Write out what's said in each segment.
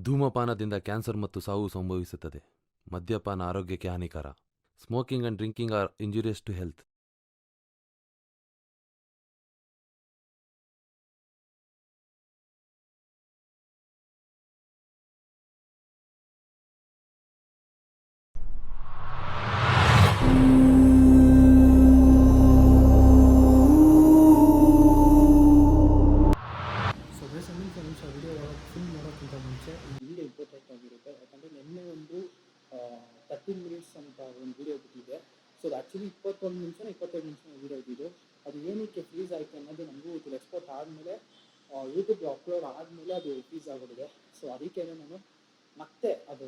ಧೂಮಪಾನದಿಂದ cancer ಮತ್ತು ಸಾವು ಸಂಭವಿಸುತ್ತದೆ. ಮದ್ಯಪಾನ ಆರೋಗ್ಯಕ್ಕೆ ಹಾನಿಕರ. Smoking and drinking are injurious to health. Video full ಮಾಡೋಕ್ಕಿಂತ ಮುಂಚೆ ಈ ವಿಡಿಯೋ ಇಂಪಾರ್ಟೆಂಟ್ ಆಗಿರುತ್ತೆ. ಯಾಕಂದರೆ ನಿನ್ನೆ ಒಂದು 13 ಮಿನಿಟ್ಸ್ ಅಂತ ಒಂದು ವಿಡಿಯೋ ಬಿಟ್ಟಿದೆ. ಸೊ ಅದು ಆ್ಯಕ್ಚುಲಿ 21 ನಿಮಿಷ 22 ನಿಮಿಷ ವಿಡಿಯೋ ಇದ್ದಿದ್ದು. ಅದು ಏನಕ್ಕೆ ಫ್ರೀಸ್ ಆಯಿತು ಅನ್ನೋದು ನಮಗೂ ಗೊತ್ತಿಲ್ಲ. ಎಕ್ಸ್ಪೋರ್ಟ್ ಆದಮೇಲೆ ಯೂಟ್ಯೂಬ್ ಅಪ್ಲೋಡ್ ಆದಮೇಲೆ ಅದು ಫ್ರೀಸ್ ಆಗಿಬಿಟ್ಟಿದೆ. ಸೊ ಅದಕ್ಕೆ ನಾನು ಮತ್ತೆ ಅದು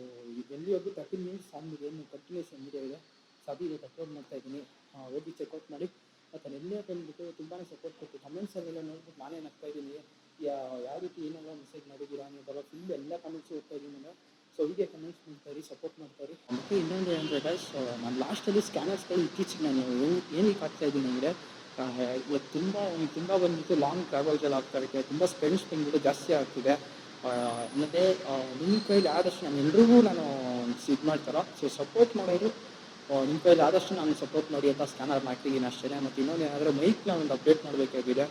ಎಲ್ಲಿವರೆಗೂ 13 ಮಿನಿಟ್ಸ್ ಆದಮೇಲೆ ಏನು ಕಂಟಿನ್ಯೂಷನ್ ವಿಡಿಯೋ ಇದೆ, ಸೊ ಅದು ಇವತ್ತು ಅಪ್ಲೋಡ್ ಮಾಡ್ತಾಯಿದ್ದೀನಿ. ಹೋಗಿ ಚೆಕ್ಔಟ್ ಮಾಡಿ. ಮತ್ತು ನಿನ್ನೆ ಬಂದುಬಿಟ್ಟು ತುಂಬಾ ಸಪೋರ್ಟ್ ಕೊಟ್ಟು ಕಮೆಂಟ್ಸಲ್ಲೆಲ್ಲ ನೋಡ್ಬಿಟ್ಟು ನಾನೇ ನಗ್ತಾಯಿದ್ದೀನಿ. ಯಾವ ರೀತಿ ಏನೆಲ್ಲ ಮೆಸೇಜ್ ಮಾಡಿದ್ದೀರಾ ಅನ್ನೋದೆಲ್ಲ ಫುಲ್ ಎಲ್ಲ ಕಮೆಂಟ್ಸು ಓದ್ತಾ ಇದ್ದೀನಿ ನಾನು. ಸೊ ಹೀಗೆ ಕಮೆಂಟ್ಸ್ ಮಾಡ್ತಾಯಿರಿ, ಸಪೋರ್ಟ್ ಮಾಡ್ತಾಯಿರಿ. ಮತ್ತು ಇನ್ನೊಂದು ಏನಂದರೆ ಗೈಸ್, ನಾನು ಲಾಸ್ಟಲ್ಲಿ ಸ್ಕ್ಯಾನರ್ಸ್ಗಳು ಇತ್ತೀಚೆಗೆ ನಾನು ಏನಕ್ಕೆ ಆಗ್ತಾಯಿದ್ದೀನಿ ಅಂದರೆ, ಇವತ್ತು ತುಂಬ ಬಂದುಬಿಟ್ಟು ಲಾಂಗ್ ಟ್ರಾವೆಲ್ಸಲ್ಲಿ ಆಗ್ತಾಯಿರುತ್ತೆ. ತುಂಬ ಸ್ಪೆಂಡ್ಬಿಟ್ಟು ಜಾಸ್ತಿ ಆಗ್ತಿದೆ. ಮತ್ತು ನಿಮ್ಮ ಕೈಲಿ ಆದಷ್ಟು ನಾನು ಎಲ್ರಿಗೂ ನಾನು ಇದು ಮಾಡ್ತಾರೋ, ಸೊ ಸಪೋರ್ಟ್ ಮಾಡೋರು ನಿಮ್ಮ ಕೈಲಿ ಆದಷ್ಟು ನಾನು ಸಪೋರ್ಟ್ ಮಾಡಿ ಅಂತ ಸ್ಕ್ಯಾನರ್ ಮಾಡ್ತಿದ್ದೀನಿ ಅಷ್ಟೇ. ಮತ್ತು ಇನ್ನೊಂದು ಏನಾದರೂ ಮೈಕ್ನ ಒಂದು ಅಪ್ಡೇಟ್ ಮಾಡಬೇಕಾಗಿದೆ.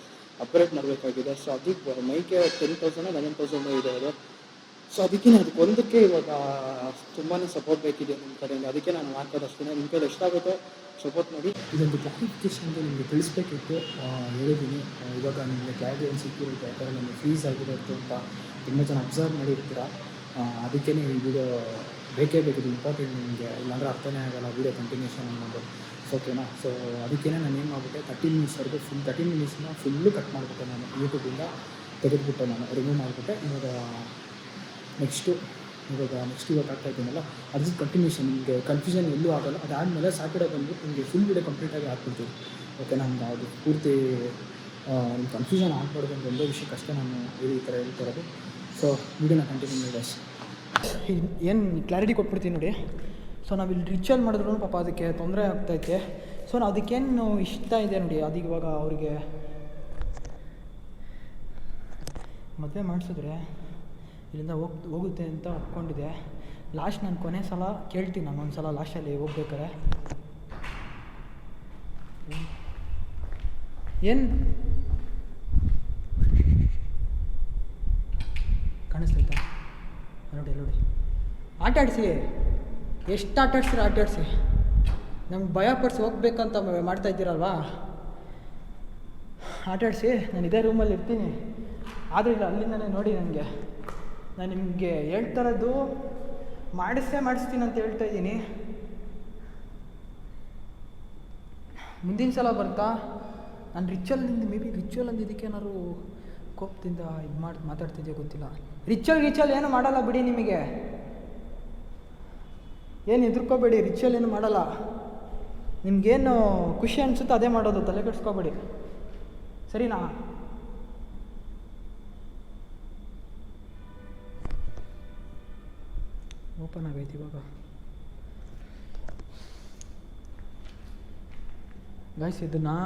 ಸೊ ಅದಕ್ಕೆ ಮೈಕೆ 10,000 11,000 ಇದೆ ಅದು. ಸೊ ಅದಕ್ಕೆ ಅದಕ್ಕೆ ಒಂದಕ್ಕೆ ಇವಾಗ ತುಂಬಾ ಸಪೋರ್ಟ್ ಬೇಕಿದೆ ನಿಮ್ಮ ಕಡೆಯಿಂದ. ಅದಕ್ಕೆ ನಾನು ಮಾಡ್ಕೋದಷ್ಟೇ. ನಿಮ್ಮ ಕೈಲಿ ಎಷ್ಟಾಗುತ್ತೋ ಸಪೋರ್ಟ್ ಮಾಡಿ. ಇದೊಂದು ಕ್ಲಾರಿಫಿಕೇಷನ್ಗೆ ನಿಮಗೆ ತಿಳಿಸ್ಬೇಕಿತ್ತು, ಹೇಳಿದ್ದೀನಿ. ಇವಾಗ ನಿಮಗೆ ಕ್ಲಾರಿಟಿ ಏನು ಸಿಕ್ಕಿರುತ್ತೆ, ಯಾಕಂದರೆ ನಿಮಗೆ ಫ್ರೀಸ್ ಆಗಿರುತ್ತೆ ಅಂತ ತುಂಬ ಜನ ಅಬ್ಸರ್ವ್ ಮಾಡಿರ್ತೀರ. ಅದಕ್ಕೇ ಈ ವಿಡಿಯೋ ಬೇಕೇ ಬೇಕಿದೆ, ಇಂಪಾರ್ಟೆಂಟ್ ನಿಮಗೆ. ಇಲ್ಲಾಂದರೆ ಅರ್ಥನೇ ಆಗೋಲ್ಲ ವೀಡಿಯೋ ಕಂಟಿನ್ಯೂಷನ್ ಅನ್ನೋದು. ಓಕೆನಾ? ಸೊ ಅದಕ್ಕೇ ನಾನು ಏನು ಮಾಡಿಬಿಟ್ಟೆ, 13 ಮಿನಿಟ್ಸ್ವರೆಗೂ ಫುಲ್ 13 ಮಿನಿಟ್ಸ್ನ ಫುಲ್ಲು ಕಟ್ ಮಾಡಿಬಿಟ್ಟೆ. ನಾನು ಯೂಟ್ಯೂಬಿಂದ ತೆಗೆದುಬಿಟ್ಟೆ, ನಾನು ರಿಮೂವ್ ಮಾಡಿಬಿಟ್ಟೆ. ನೆಕ್ಸ್ಟ್ ಇವಾಗ ಆಗ್ತಾಯಿದ್ದೀನಲ್ಲ, ಅದ್ರ ಕಂಟಿನ್ಯೂಷನ್ ನಿಮಗೆ ಕನ್ಫ್ಯೂಷನ್ ಎಲ್ಲೂ ಆಗೋಲ್ಲ. ಅದಾದಮೇಲೆ ಸಾಟರ್ಡೆ ಬಂದುಬಿಟ್ಟು ನಿಮಗೆ ಫುಲ್ ವಿಡಿಯೋ ಕಂಪ್ಲೀಟಾಗಿ ಹಾಕ್ಬಿಡ್ತೀನಿ. ಓಕೆ, ನಮ್ಗೆ ಅದು ಪೂರ್ತಿ ನಿಮ್ಮ ಕನ್ಫ್ಯೂಷನ್ ಆಗಬಾರ್ದು ಅಂತ ಒಂದೇ ವಿಷಯಕ್ಕಷ್ಟೇ ನಾನು ಈ ಥರ ಹೇಳ್ತಿರೋದು. ಸೊ ವಿಡಿಯೋನ ಕಂಟಿನ್ಯೂ ಮಾಡಿ. ಏನು ಕ್ಲಾರಿಟಿ ಕೊಟ್ಬಿಡ್ತೀನಿ ನೋಡಿ. ಸೊ ನಾವು ಇಲ್ಲಿ ರಿಚುವಲ್ ಮಾಡಿದ್ರು ಪಾಪ ಅದಕ್ಕೆ ತೊಂದರೆ ಆಗ್ತೈತೆ. ಸೊ ನಾವು ಅದಕ್ಕೇನು ಇಷ್ಟ ಇದೆ ನೋಡಿ, ಅದಕ್ಕೆ ಇವಾಗ ಅವರಿಗೆ ಮದುವೆ ಮಾಡಿಸಿದ್ರೆ ಇಲ್ಲಿಂದ ಹೋಗುತ್ತೆ ಅಂತ ಒಪ್ಕೊಂಡಿದ್ದೆ. ಲಾಸ್ಟ್ ನಾನು ಕೊನೆ ಸಲ ಕೇಳ್ತೀನಿ, ನಾನು ಒಂದು ಸಲ ಲಾಸ್ಟಲ್ಲಿ ಹೋಗ್ಬೇಕಾರೆ ಏನು ಕಾಣಿಸ್ತೈತಾ ನೋಡಿ. ಆಟ ಆಡಿಸಿ, ಎಷ್ಟು ಆಟ ಆಡಿಸಿ. ನಮ್ಗೆ ಭಯ ಪಡಿಸಿ ಹೋಗ್ಬೇಕಂತ ಮಾಡ್ತಾಯಿದ್ದೀರಲ್ವಾ, ಆಟ ಆಡಿಸಿ. ನಾನು ಇದೇ ರೂಮಲ್ಲಿ ಇರ್ತೀನಿ. ಆದರೆ ಇಲ್ಲ, ಅಲ್ಲಿಂದನೇ ನೋಡಿ. ನಾನು ನಿಮಗೆ ಹೇಳ್ತಾರದು ಮಾಡಿಸ್ತೀನಿ ಅಂತ ಹೇಳ್ತಾಯಿದ್ದೀನಿ. ಮುಂದಿನ ಸಲ ಬರ್ತಾ ನಾನು ರಿಚುವಲ್ ಅಂದಿದ್ದಕ್ಕೆ ಏನಾದ್ರು ಕೋಪದಿಂದ ಇದು ಮಾತಾಡ್ತಿದ್ದೆ ಗೊತ್ತಿಲ್ಲ. ರಿಚುವಲ್ ಏನು ಮಾಡಲ್ಲ ಬಿಡಿ. ನಿಮಗೆ ಏನು ಹೆದರ್ಕೋಬೇಡಿ, ರಿಚುವಲ್ ಏನು ಮಾಡಲ್ಲ. ನಿಮಗೇನು ಖುಷಿ ಅನಿಸುತ್ತೋ ಅದೇ ಮಾಡೋದು, ತಲೆ ಕೆಡಿಸ್ಕೋಬೇಡಿ, ಸರಿನಾ? ಓಪನ್ ಆಗೈತಿ ಇವಾಗ. ಗೈಸ್, ಇದನ್ನು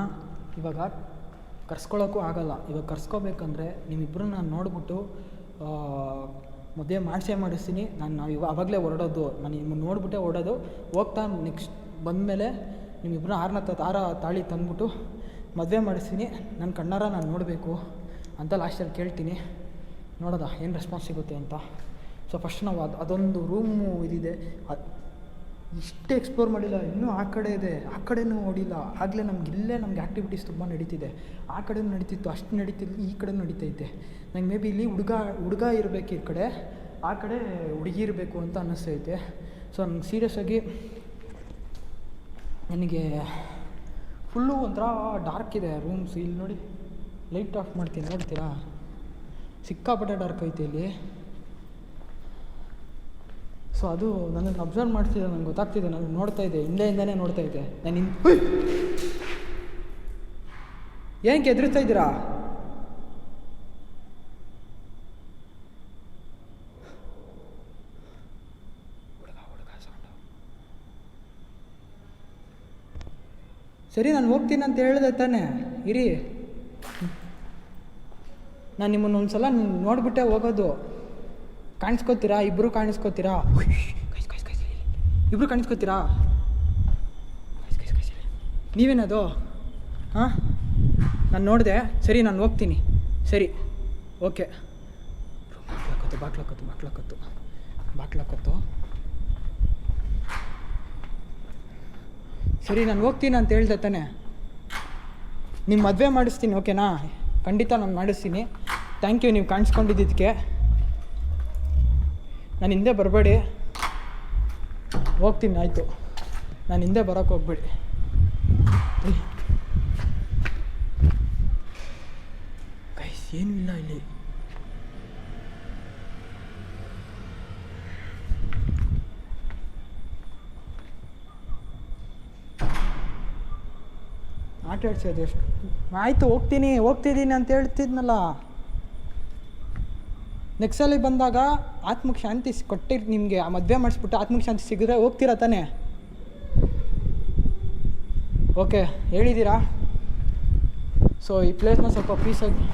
ಇವಾಗ ಕರ್ಸ್ಕೊಳ್ಳೋಕ್ಕೂ ಆಗಲ್ಲ. ಇವಾಗ ಕರ್ಸ್ಕೋಬೇಕಂದ್ರೆ ನಿಮ್ಮಿಬ್ಬರನ್ನ ನೋಡ್ಬಿಟ್ಟು ಮದುವೆ ಮಾಡಿಸ್ತೀನಿ ನಾವು ಆವಾಗಲೇ ಹೊರಡೋದು. ನಾನು ನಿಮ್ಮನ್ನು ನೋಡ್ಬಿಟ್ಟೆ ಹೊರಡೋದು. ಹೋಗ್ತಾ ನೆಕ್ಸ್ಟ್ ಬಂದಮೇಲೆ ನಿಮ್ಮಿಬ್ಬರನ್ನ ಹಾರ ತಾಳಿ ತಂದ್ಬಿಟ್ಟು ಮದುವೆ ಮಾಡಿಸ್ತೀನಿ. ನನ್ನ ಕಣ್ಣಾರ ನಾನು ನೋಡಬೇಕು ಅಂತ ಲಾಸ್ಟಲ್ಲಿ ಕೇಳ್ತೀನಿ. ನೋಡೋದ ಏನು ರೆಸ್ಪಾನ್ಸ್ ಸಿಗುತ್ತೆ ಅಂತ. ಸೊ ಫಸ್ಟ್ ನಾವು ಅದೊಂದು ರೂಮು ಇದಿದೆ, ಇಷ್ಟೇ ಎಕ್ಸ್ಪ್ಲೋರ್ ಮಾಡಿಲ್ಲ. ಇನ್ನೂ ಆ ಕಡೆ ಇದೆ, ಆ ಕಡೆನೂ ನೋಡಿಲ್ಲ. ಆಗಲೇ ನಮ್ಗೆ ಆ್ಯಕ್ಟಿವಿಟೀಸ್ ತುಂಬ ನಡೀತಿದೆ. ಆ ಕಡೆನೂ ನಡೀತಿತ್ತು, ಅಷ್ಟು ನಡೀತಿದ್ದು, ಈ ಕಡೆ ನಡೀತೈತೆ. ನಂಗೆ ಮೇ ಬಿ ಇಲ್ಲಿ ಹುಡುಗ ಇರಬೇಕು, ಈ ಕಡೆ ಆ ಕಡೆ ಹುಡುಗಿ ಇರಬೇಕು ಅಂತ ಅನ್ನಿಸ್ತೈತೆ. ಸೊ ನಂಗೆ ಸೀರಿಯಸ್ಸಾಗಿ ನನಗೆ ಫುಲ್ಲು ಒಂಥರ ಡಾರ್ಕ್ ಇದೆ ರೂಮ್ಸ್. ಇಲ್ಲಿ ನೋಡಿ, ಲೈಟ್ ಆಫ್ ಮಾಡ್ತೀನಿ, ನೋಡ್ತೀರಾ? ಸಿಕ್ಕಾಪಟ್ಟೆ ಡಾರ್ಕ್ ಐತೆ ಇಲ್ಲಿ. ಸೊ ಅದು ನನ್ನನ್ನು ಅಬ್ಸರ್ವ್ ಮಾಡ್ತಿದ್ದೆ, ನನಗೆ ಗೊತ್ತಾಗ್ತಿದೆ, ನಾನು ನೋಡ್ತಾಯಿದ್ದೆ, ಹಿಂದೆಯಿಂದನೇ ನೋಡ್ತಾಯಿದ್ದೆ. ನಾನು ಏನಕ್ಕೆ ಎದುರಿಸ್ತಾ ಇದ್ದೀರಾ? ಸರಿ ನಾನು ಹೋಗ್ತೀನಿ ಅಂತ ಹೇಳಿದೆ ತಾನೆ, ಇರಿ. ನಾನು ನಿಮ್ಮನ್ನು ಒಂದು ಸಲ ನೋಡಿಬಿಟ್ಟೆ ಹೋಗೋದು. ಕಾಣಿಸ್ಕೋತೀರಾ? ಇಬ್ಬರು ಕಾಣಿಸ್ಕೋತೀರಾ? ಇಬ್ಬರು ಕಾಣಿಸ್ಕೋತೀರಾ? ನೀವೇನದು? ಹಾಂ, ನಾನು ನೋಡಿದೆ. ಸರಿ, ನಾನು ಹೋಗ್ತೀನಿ. ಸರಿ, ಓಕೆ. ಬಾಕ್ಲಕ್ಕತ್ತು. ಸರಿ, ನಾನು ಹೋಗ್ತೀನಿ ಅಂತ ಹೇಳ್ದೆ ತಾನೆ. ನಿಮ್ಮ ಮದುವೆ ಮಾಡಿಸ್ತೀನಿ, ಓಕೆನಾ? ಖಂಡಿತ ನಾನು ಮಾಡಿಸ್ತೀನಿ. ಥ್ಯಾಂಕ್ ಯು ನೀವು ಕಾಣಿಸ್ಕೊಂಡಿದ್ದಕ್ಕೆ. ನಾನು ಹಿಂದೆ ಬರಬೇಡಿ. ಹೋಗ್ತೀನಿ, ಆಯಿತು. ನಾನು ಹಿಂದೆ ಬರೋಕ್ಕೆ ಹೋಗ್ಬೇಡಿ. ಗೈಸ್, ಏನೂ ಇಲ್ಲ ಇಲ್ಲಿ. ಆಟ ಆಡ್ಸೋದು ಎಷ್ಟು? ಆಯಿತು, ಹೋಗ್ತಿದ್ದೀನಿ ಅಂತ ಹೇಳ್ತಿದ್ನಲ್ಲ. ನೆಕ್ಸ್ಟ್ ಸಲ ಬಂದಾಗ ಆತ್ಮಕ್ಕೆ ಶಾಂತಿ ನಿಮಗೆ ಆ ಮದುವೆ ಮಾಡಿಸ್ಬಿಟ್ಟು ಆತ್ಮಕ್ಕೆ ಶಾಂತಿ ಸಿಗಿದ್ರೆ ಹೋಗ್ತೀರಾ ತಾನೇ? ಓಕೆ, ಹೇಳಿದ್ದೀರಾ. ಸೊ ಈ ಪ್ಲೇಸ್ನ ಸ್ವಲ್ಪ ಪೀಸಾಗಿ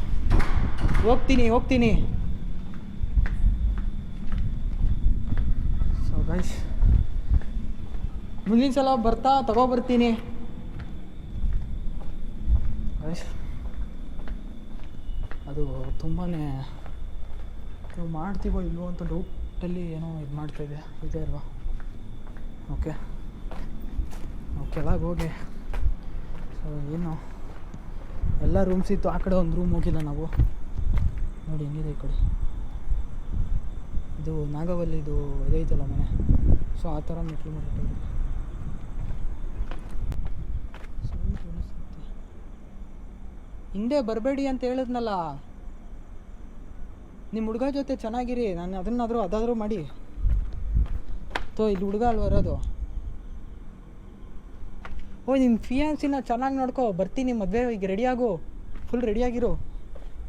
ಹೋಗ್ತೀನಿ. ಸೊ ಗೈಸ್, ಮುಂದಿನ ಸಲ ತಗೊಬರ್ತೀನಿ ಗೈಸ್. ಅದು ತುಂಬಾ ಮಾಡ್ತೀವೋ ಇಲ್ವೋ ಅಂತ ಡೌಟಲ್ಲಿ ಏನೋ ಇದು ಮಾಡ್ತಾಯಿದೆ, ಇದೆ ಅಲ್ವಾ? ಓಕೆ, ಕೆಳಗೆ ಹೋಗಿ. ಸೊ ಏನು ಎಲ್ಲ ರೂಮ್ಸ್ ಇತ್ತು. ಆ ಕಡೆ ಒಂದು ರೂಮ್ ಹೋಗಿಲ್ಲ ನಾವು. ನೋಡಿ ಹೆಂಗಿದೆ ಈ ಕಡೆ. ಇದು ನಾಗವಲ್ಲಿದು ಇದೈತಲ್ಲ ಮನೆ. ಸೊ ಆ ಥರ ಮೆಟ್ಲು ಮಾಡಿಟ್ಟು ಹಿಂದೆ ಬರಬೇಡಿ ಅಂತ ಹೇಳಿದ್ನಲ್ಲ. ನಿಮ್ಮ ಹುಡುಗ ಜೊತೆ ಚೆನ್ನಾಗಿರಿ. ನಾನು ಅದಾದರೂ ಮಾಡಿ. ಇಲ್ಲಿ ಹುಡುಗ ಅಲ್ವ ಇರೋದು? ನಿಮ್ಮ ಫಿಯಾನ್ಸಿನ ಚೆನ್ನಾಗಿ ನೋಡ್ಕೊ. ಬರ್ತೀನಿ ಮದುವೆ. ಈಗ ರೆಡಿಯಾಗು, ಫುಲ್ ರೆಡಿಯಾಗಿರು.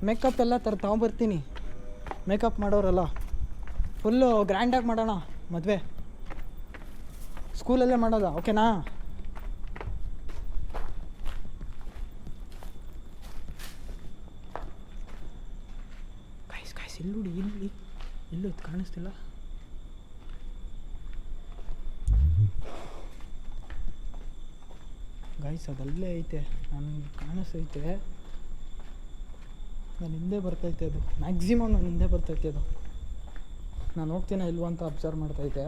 ಮೇಕಪ್ ಎಲ್ಲ ತಗೊಂಬರ್ತೀನಿ. ಮೇಕಪ್ ಮಾಡೋರಲ್ಲ, ಫುಲ್ಲು ಗ್ರ್ಯಾಂಡಾಗಿ ಮಾಡೋಣ ಮದುವೆ. ಸ್ಕೂಲಲ್ಲೇ ಮಾಡೋದಾ? ಓಕೆನಾ? ಇಲ್ಲಿ ಎಲ್ಲೂ ಇದು ಕಾಣಿಸ್ತಿಲ್ಲ. ಗೈಸ್, ಅದಲ್ಲೇ ಐತೆ. ನನಗೆ ಕಾಣಿಸ್ತೈತೆ. ನಾನು ಹಿಂದೆ ಬರ್ತೈತೆ ಅದು. ಮ್ಯಾಕ್ಸಿಮಮ್ ನಾನು ಹಿಂದೆ ಬರ್ತೈತೆ ಅದು. ನಾನು ಹೋಗ್ತೀನ ಇಲ್ವ ಅಂತ ಅಬ್ಸರ್ವ್ ಮಾಡ್ತೈತೆ.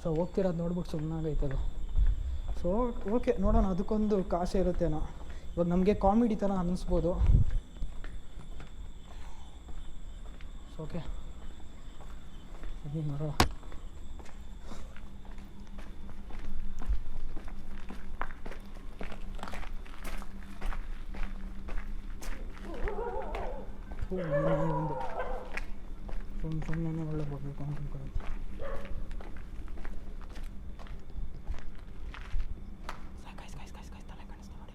ಸೊ ಹೋಗ್ತಿರೋದು ನೋಡ್ಬಿಟ್ಟು ಸುಮ್ಮನಾಗೈತೆ ಅದು. ಸೊ ಓಕೆ, ನೋಡೋಣ. ಅದಕ್ಕೊಂದು ಕಾಸೆ ಇರುತ್ತೇನೋ. ಇವಾಗ ನಮಗೆ ಕಾಮಿಡಿ ಥರ ಅನ್ನಿಸ್ಬೋದು. ಓಕೆ, ನೋಡೋಣ. ಒಂದು ಸುಮ್ಮನೆ ಒಳ್ಳೆ ಬರಬೇಕು ಅಂತ ಅನ್ಕೊಳ್ಳುತ್ತೆ. ತಲೆ ಕಾಣಿಸ್ತಾ ನೋಡಿ,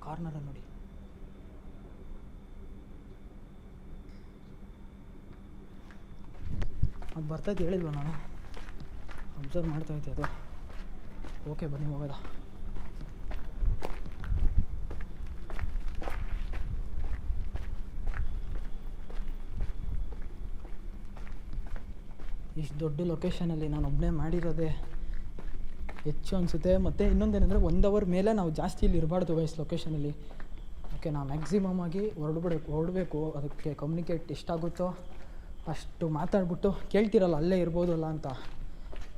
ಕಾರ್ನರಲ್ಲಿ ನೋಡಿ. ಅದು ಬರ್ತೈತೆ, ಹೇಳಿಲ್ವ ನಾನು? ಅಬ್ಸರ್ವ್ ಮಾಡ್ತಾಯಿದ್ದೆ ಅದು. ಓಕೆ, ಬನ್ನಿ ಹೋಗೋದ. ಇಷ್ಟು ದೊಡ್ಡ ಲೊಕೇಶನಲ್ಲಿ ನಾನು ಒಬ್ಬನೇ ಮಾಡಿರೋದೇ ಹೆಚ್ಚು ಅನಿಸುತ್ತೆ. ಮತ್ತು ಇನ್ನೊಂದೇನೆಂದರೆ 1 ಅವರ್ ಮೇಲೆ ನಾವು ಜಾಸ್ತಿ ಇಲ್ಲಿ ಇರಬಾರ್ದು ಗೈಸ್ ಲೊಕೇಶನಲ್ಲಿ. ಓಕೆ, ನಾವು ಮ್ಯಾಕ್ಸಿಮಮ್ ಆಗಿ ಹೊರಡಬೇಕು. ಅದಕ್ಕೆ ಕಮ್ಯುನಿಕೇಟ್ ಎಷ್ಟಾಗುತ್ತೋ ಅಷ್ಟು ಮಾತಾಡ್ಬಿಟ್ಟು ಕೇಳ್ತಿರಲ್ಲ ಅಲ್ಲೇ ಇರ್ಬೋದಲ್ಲ ಅಂತ.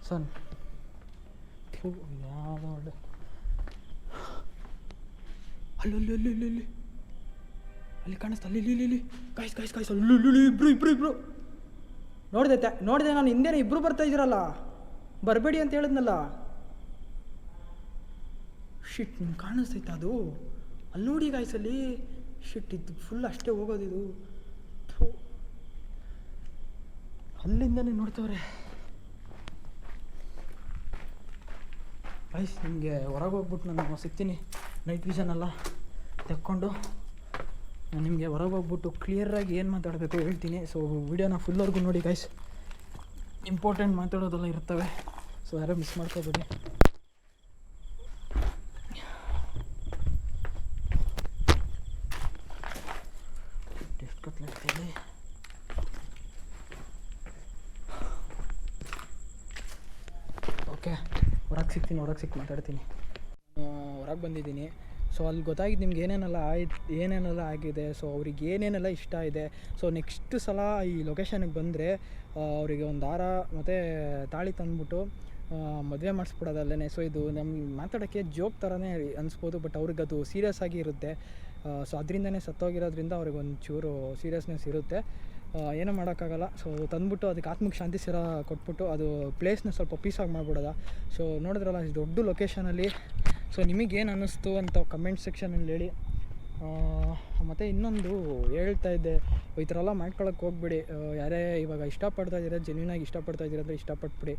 ಸನ್ ಯಾವುದೋ ಒಳ್ಳೆ ಅಲ್ಲಿ ಕಾಣಿಸ್ತಾ. ಅಲ್ಲಿ ಕಾಯ್ಸ್ ಅಲ್ಲಿ ಇಬ್ರು ನೋಡಿದೆ ನಾನು. ಹಿಂದೆನೇ ಇಬ್ಬರು ಬರ್ತಾ ಇದ್ದೀರಲ್ಲ. ಬರಬೇಡಿ ಅಂತ ಹೇಳಿದ್ನಲ್ಲ. ಶಿಟ್, ನಿಮ್ಗೆ ಕಾಣಿಸ್ತೈತೆ ಅದು? ಅಲ್ಲಿ ನೋಡಿ ಗಾಯ್ಸಲ್ಲಿ. ಶಿಟ್, ಇದು ಫುಲ್ ಅಷ್ಟೇ ಹೋಗೋದಿದು. ಅಲ್ಲಿಂದನೇ ನೋಡ್ತವ್ರೆ ಗೈಸ್. ನಿಮಗೆ ಹೊರಗೆ ಹೋಗ್ಬಿಟ್ಟು ನಾನು ಸಿಗ್ತೀನಿ. ನೈಟ್ ವಿಷನ್ ಎಲ್ಲ ತೆಕ್ಕೊಂಡು ನಾನು ನಿಮಗೆ ಹೊರಗೆ ಹೋಗ್ಬಿಟ್ಟು ಕ್ಲಿಯರಾಗಿ ಏನು ಮಾತಾಡಬೇಕು ಹೇಳ್ತೀನಿ. ಸೊ ವಿಡಿಯೋನ ಫುಲ್ವರೆಗೂ ನೋಡಿ ಗೈಸ್. ಇಂಪಾರ್ಟೆಂಟ್ ಮಾತಾಡೋದೆಲ್ಲ ಇರ್ತವೆ. ಸೊ ಯಾರೋ ಮಿಸ್ ಮಾಡ್ಕೋಬೇಡಿ. ಕತ್ಲಾಗ್ತದೆ. ಓಕೆ, ಹೊರಗೆ ಸಿಕ್ಕು ಮಾತಾಡ್ತೀನಿ. ಹೊರಗೆ ಬಂದಿದ್ದೀನಿ. ಸೊ ಅಲ್ಲಿ ಗೊತ್ತಾಗಿದ್ದು ನಿಮ್ಗೆ ಏನೇನೆಲ್ಲ ಆಗಿದೆ, ಸೊ ಅವ್ರಿಗೆ ಏನೇನೆಲ್ಲ ಇಷ್ಟ ಇದೆ. ಸೊ ನೆಕ್ಸ್ಟ್ ಸಲ ಈ ಲೊಕೇಶನ್ಗೆ ಬಂದರೆ ಅವರಿಗೆ ಒಂದು ಹಾರ ಮತ್ತು ತಾಳಿ ತಂದುಬಿಟ್ಟು ಮದುವೆ ಮಾಡಿಸ್ಬಿಡೋದಲ್ಲೇ. ಸೊ ಇದು ನಮ್ಗೆ ಮಾತಾಡೋಕ್ಕೆ ಜೋಕ್ ಥರನೇ ಅನಿಸ್ಬೋದು, ಬಟ್ ಅವ್ರಿಗೆ ಅದು ಸೀರಿಯಸ್ ಆಗಿ ಇರುತ್ತೆ. ಸೊ ಅದರಿಂದನೇ ಸತ್ತೋಗಿರೋದ್ರಿಂದ ಅವ್ರಿಗೆ ಒಂದು ಚೂರು ಸೀರಿಯಸ್ನೆಸ್ ಇರುತ್ತೆ. ಏನೂ ಮಾಡೋಕ್ಕಾಗಲ್ಲ. ಸೊ ತಂದುಬಿಟ್ಟು ಅದಕ್ಕೆ ಆತ್ಮಕ್ಕೆ ಶಾಂತಿ ಸಿರ ಕೊಟ್ಬಿಟ್ಟು ಅದು ಪ್ಲೇಸ್ನ ಸ್ವಲ್ಪ ಪೀಸಾಗಿ ಮಾಡಿಬಿಡೋದ. ಸೊ ನೋಡಿದ್ರಲ್ಲ, ಇಷ್ಟು ದೊಡ್ಡ ಲೊಕೇಶನಲ್ಲಿ. ಸೊ ನಿಮಗೇನು ಅನ್ನಿಸ್ತು ಅಂತ ಕಮೆಂಟ್ ಸೆಕ್ಷನಲ್ಲಿ ಹೇಳಿ. ಮತ್ತು ಇನ್ನೊಂದು ಹೇಳ್ತಾ ಇದ್ದೆ, ಈ ಥರ ಎಲ್ಲ ಮಾಡ್ಕೊಳಕ್ಕೆ ಹೋಗ್ಬಿಡಿ. ಯಾರೇ ಇವಾಗ ಇಷ್ಟಪಡ್ತಾ ಇದ್ದೀರಾ, ಜೆನ್ಯೂನಾಗಿ ಇಷ್ಟಪಡ್ತಾ ಇದ್ದೀರ ಅಂದರೆ ಇಷ್ಟಪಟ್ಬಿಡಿ.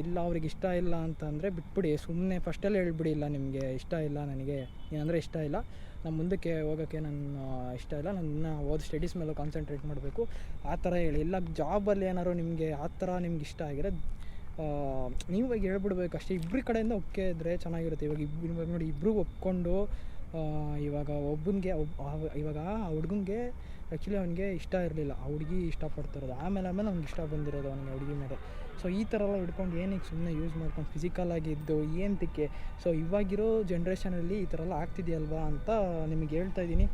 ಇಲ್ಲ ಅವ್ರಿಗೆ ಇಷ್ಟ ಇಲ್ಲ ಅಂತಂದರೆ ಬಿಟ್ಬಿಡಿ. ಸುಮ್ಮನೆ ಫಸ್ಟಲ್ಲೇ ಹೇಳ್ಬಿಡಿ, ಇಲ್ಲ ನಿಮಗೆ ಇಷ್ಟ ಇಲ್ಲ, ನನಗೆ ಏನಂದರೆ ಇಷ್ಟ ಇಲ್ಲ, ನಾನು ಮುಂದಕ್ಕೆ ಹೋಗೋಕ್ಕೆ ನನ್ನ ಇಷ್ಟ ಇಲ್ಲ, ನನ್ನ ಓದ್ ಸ್ಟಡೀಸ್ ಮೇಲೆ ಕಾನ್ಸಂಟ್ರೇಟ್ ಮಾಡಬೇಕು, ಆ ಥರ ಹೇಳಿ. ಇಲ್ಲ ಜಾಬಲ್ಲಿ ಏನಾದ್ರು ನಿಮಗೆ ಆ ಥರ ನಿಮ್ಗೆ ಇಷ್ಟ ಆಗಿರೋ ನೀವು ಇವಾಗ ಹೇಳ್ಬಿಡ್ಬೇಕು ಅಷ್ಟೇ. ಇಬ್ಬರ ಕಡೆಯಿಂದ ಒಪ್ಪಿಗೆ ಇದ್ದರೆ ಚೆನ್ನಾಗಿರುತ್ತೆ. ಇವಾಗ ನೋಡಿ, ಇಬ್ಬರು ಒಪ್ಕೊಂಡು ಇವಾಗ ಒಬ್ಬನಿಗೆ ಇವಾಗ ಆ ಹುಡುಗನಿಗೆ ಆ್ಯಕ್ಚುಲಿ ಅವನಿಗೆ ಇಷ್ಟ ಇರಲಿಲ್ಲ, ಆ ಹುಡುಗಿ ಇಷ್ಟಪಡ್ತಿರೋದು. ಆಮೇಲೆ ಅವ್ನಿಗೆ ಇಷ್ಟ ಬಂದಿರೋದು ಅವನಿಗೆ ಹುಡುಗಿ ಮೇಲೆ. ಸೊ ಈ ಥರ ಎಲ್ಲ ಹಿಡ್ಕೊಂಡು ಏನಕ್ಕೆ ಸುಮ್ಮನೆ ಯೂಸ್ ಮಾಡ್ಕೊಂಡು ಫಿಸಿಕಲಾಗಿದ್ದು ಏನಕ್ಕೆ. ಸೊ ಇವಾಗಿರೋ ಜನ್ರೇಷನಲ್ಲಿ ಈ ಥರ ಎಲ್ಲ ಆಗ್ತಿದೆಯಲ್ವಾ ಅಂತ ನಿಮಗೆ ಹೇಳ್ತಾ ಇದ್ದೀನಿ.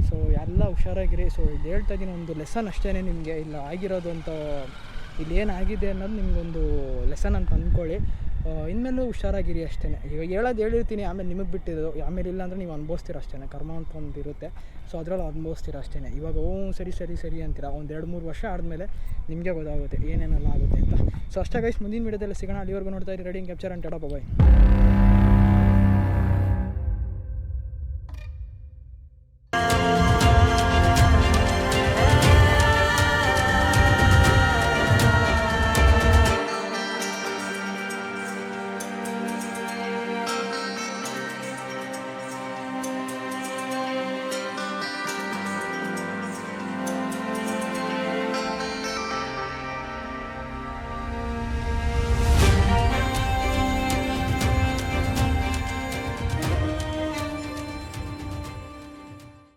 ಸೊ ಎಲ್ಲ ಹುಷಾರಾಗಿರಿ. ಸೊ ಇದು ಹೇಳ್ತಾ ಇದ್ದೀನಿ, ಒಂದು ಲೆಸನ್ ಅಷ್ಟೇ ನಿಮಗೆ. ಇಲ್ಲ ಆಗಿರೋದು ಅಂತ, ಇಲ್ಲಿ ಏನಾಗಿದೆ ಅನ್ನೋದು ನಿಮಗೊಂದು ಲೆಸನ್ ಅಂತ ಅಂದ್ಕೊಳ್ಳಿ. ಇನ್ಮೇಲೂ ಹುಷಾರಾಗಿರಿ ಅಷ್ಟೇ. ಇವಾಗ ಹೇಳಿರ್ತೀನಿ, ಆಮೇಲೆ ನಿಮಗೆ ಬಿಟ್ಟಿದ್ದು. ಆಮೇಲೆ ಇಲ್ಲ ಅಂದರೆ ನೀವು ಅನುಭವಿಸ್ತೀರ ಅಷ್ಟೇ. ಕರ್ಮ ಅಂತ ಒಂದು ಇರುತ್ತೆ. ಸೊ ಅದರಲ್ಲಿ ಅನುಭವಿಸ್ತೀರ ಅಷ್ಟೇ. ಇವಾಗ ಸರಿ ಅಂತೀರ. ಒಂದು 2-3 ವರ್ಷ ಆದಮೇಲೆ ನಿಮಗೆ ಗೊತ್ತಾಗುತ್ತೆ ಏನೇನೆಲ್ಲ ಆಗುತ್ತೆ ಅಂತ. ಸೊ ಅಷ್ಟೇ ಗೈಸ್, ಮುಂದಿನ ವೀಡಿಯೋದಲ್ಲಿ ಸಿಗೋಣ. ಅಲ್ಲಿವರೆಗೂ ನೋಡ್ತಾ ಇರಿ reading capture and tata bye.